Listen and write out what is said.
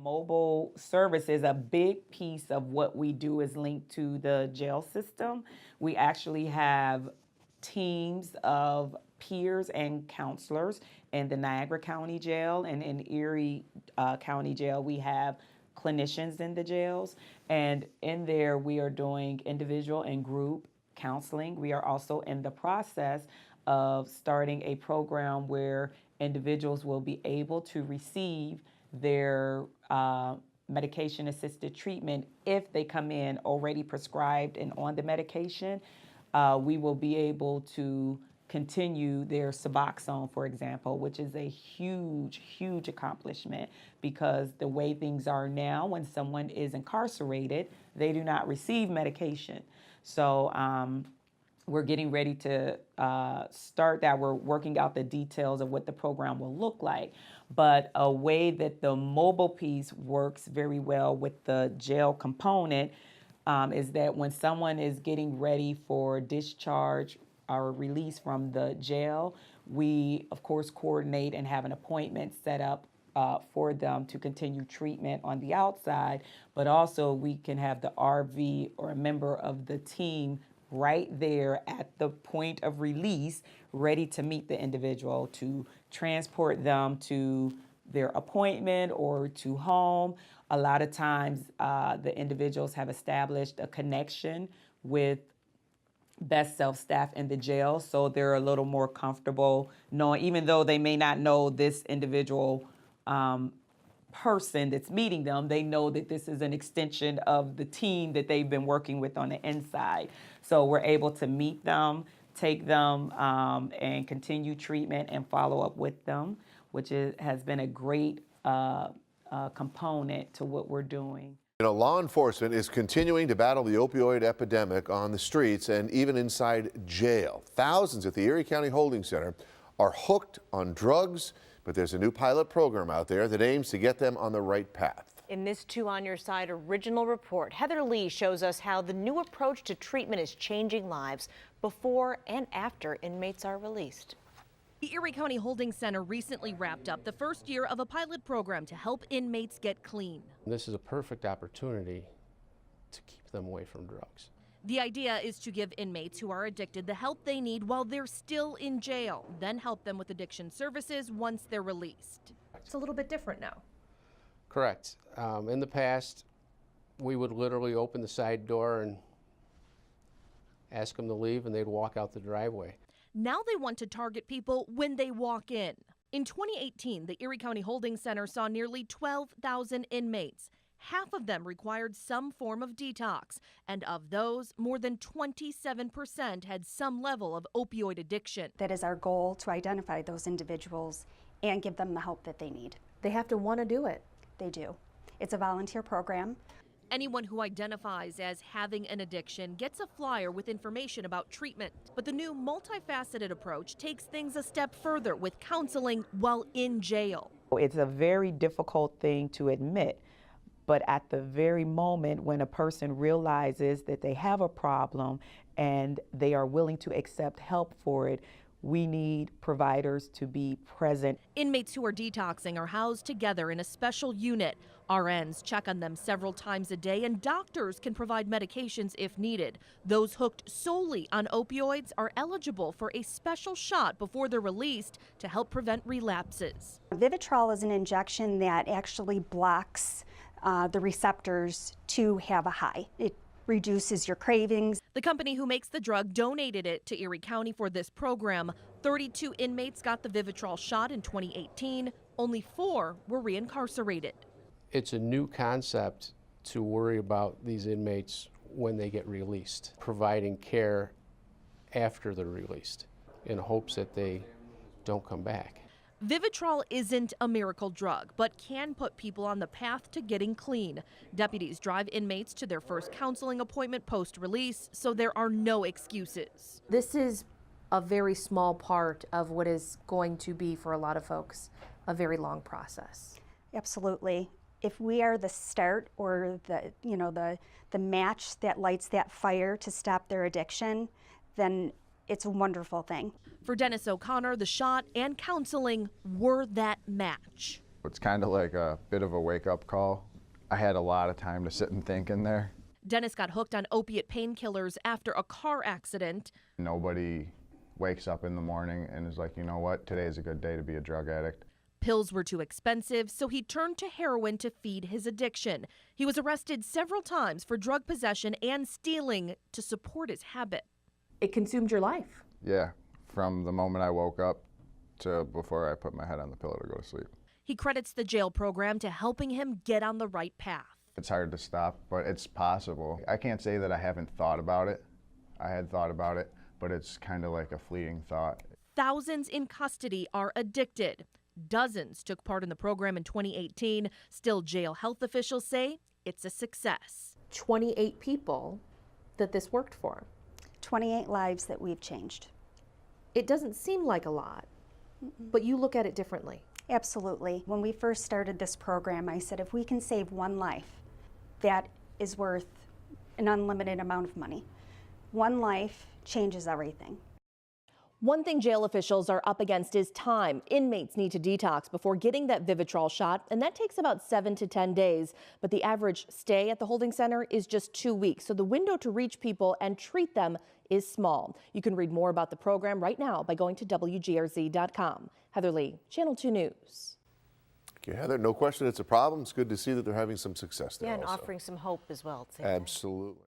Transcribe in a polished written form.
Mobile services, a big piece of what we do is linked to the jail system. We actually have teams of peers and counselors in the Niagara County Jail, and in Erie County Jail, we have clinicians in the jails. And in there, we are doing individual and group counseling. We are also in the process of starting a program where individuals will be able to receive their medication-assisted treatment if they come in already prescribed and on the medication. We will be able to continue their Suboxone, for example, which is a huge, huge accomplishment, because the way things are now, when someone is incarcerated, they do not receive medication. So we're getting ready to start that. We're working out the details of what the program will look like. But a way that the mobile piece works very well with the jail component is that when someone is getting ready for discharge or release from the jail, we, of course, coordinate and have an appointment set up for them to continue treatment on the outside, but also we can have the RV or a member of the team right there at the point of release, ready to meet the individual, to transport them to their appointment or to home. A lot of times the individuals have established a connection with Best Self staff in the jail, so they're a little more comfortable knowing, even though they may not know this individual person that's meeting them, they know that this is an extension of the team that they've been working with on the inside. So we're able to meet them, take them, and continue treatment and follow up with them, which has been a great component to what we're doing. You know, law enforcement is continuing to battle the opioid epidemic on the streets and even inside jail. Thousands at the Erie County Holding Center are hooked on drugs, but there's a new pilot program out there that aims to get them on the right path. In this Two on Your Side original report, Heather Lee shows us how the new approach to treatment is changing lives before and after inmates are released. The Erie County Holding Center recently wrapped up the first year of a pilot program to help inmates get clean. This is a perfect opportunity to keep them away from drugs. The idea is to give inmates who are addicted the help they need while they're still in jail, then help them with addiction services once they're released. It's a little bit different now. Correct. In the past, we would literally open the side door and ask them to leave, and they'd walk out the driveway. Now they want to target people when they walk in. In 2018, the Erie County Holding Center saw nearly 12,000 inmates. Half of them required some form of detox, and of those, more than 27% had some level of opioid addiction. That is our goal, to identify those individuals and give them the help that they need. They have to want to do it. They do. It's a volunteer program. Anyone who identifies as having an addiction gets a flyer with information about treatment. But the new multifaceted approach takes things a step further with counseling while in jail. It's a very difficult thing to admit, but at the very moment when a person realizes that they have a problem and they are willing to accept help for it, we need providers to be present. Inmates who are detoxing are housed together in a special unit. RNs check on them several times a day, and doctors can provide medications if needed. Those hooked solely on opioids are eligible for a special shot before they're released to help prevent relapses. Vivitrol is an injection that actually blocks the receptors to have a high. It reduces your cravings. The company who makes the drug donated it to Erie County for this program. 32 inmates got the Vivitrol shot in 2018. Only 4 were reincarcerated. It's a new concept to worry about these inmates when they get released, providing care after they're released in hopes that they don't come back. Vivitrol isn't a miracle drug, but can put people on the path to getting clean. Deputies drive inmates to their first counseling appointment post-release, so there are no excuses. This is a very small part of what is going to be, for a lot of folks, a very long process. Absolutely. If we are the start or the match that lights that fire to stop their addiction, then it's a wonderful thing. For Dennis O'Connor, the shot and counseling were that match. It's kind of like a bit of a wake-up call. I had a lot of time to sit and think in there. Dennis got hooked on opiate painkillers after a car accident. Nobody wakes up in the morning and is like, you know what, today is a good day to be a drug addict. Pills were too expensive, so he turned to heroin to feed his addiction. He was arrested several times for drug possession and stealing to support his habit. It consumed your life. Yeah, from the moment I woke up to before I put my head on the pillow to go to sleep. He credits the jail program to helping him get on the right path. It's hard to stop, but it's possible. I can't say that I haven't thought about it. I had thought about it, but it's kind of like a fleeting thought. Thousands in custody are addicted. Dozens took part in the program in 2018. Still, jail health officials say it's a success. 28 people that this worked for. 28 lives that we've changed. It doesn't seem like a lot, but you look at it differently. Absolutely. When we first started this program, I said if we can save one life, that is worth an unlimited amount of money. One life changes everything. One thing jail officials are up against is time. Inmates need to detox before getting that Vivitrol shot, and that takes about 7 to 10 days. But the average stay at the holding center is just 2 weeks, so the window to reach people and treat them is small. You can read more about the program right now by going to WGRZ.com. Heather Lee, Channel 2 News. Okay, Heather, no question it's a problem. It's good to see that they're having some success there Yeah, and also. offering some hope as well. Absolutely.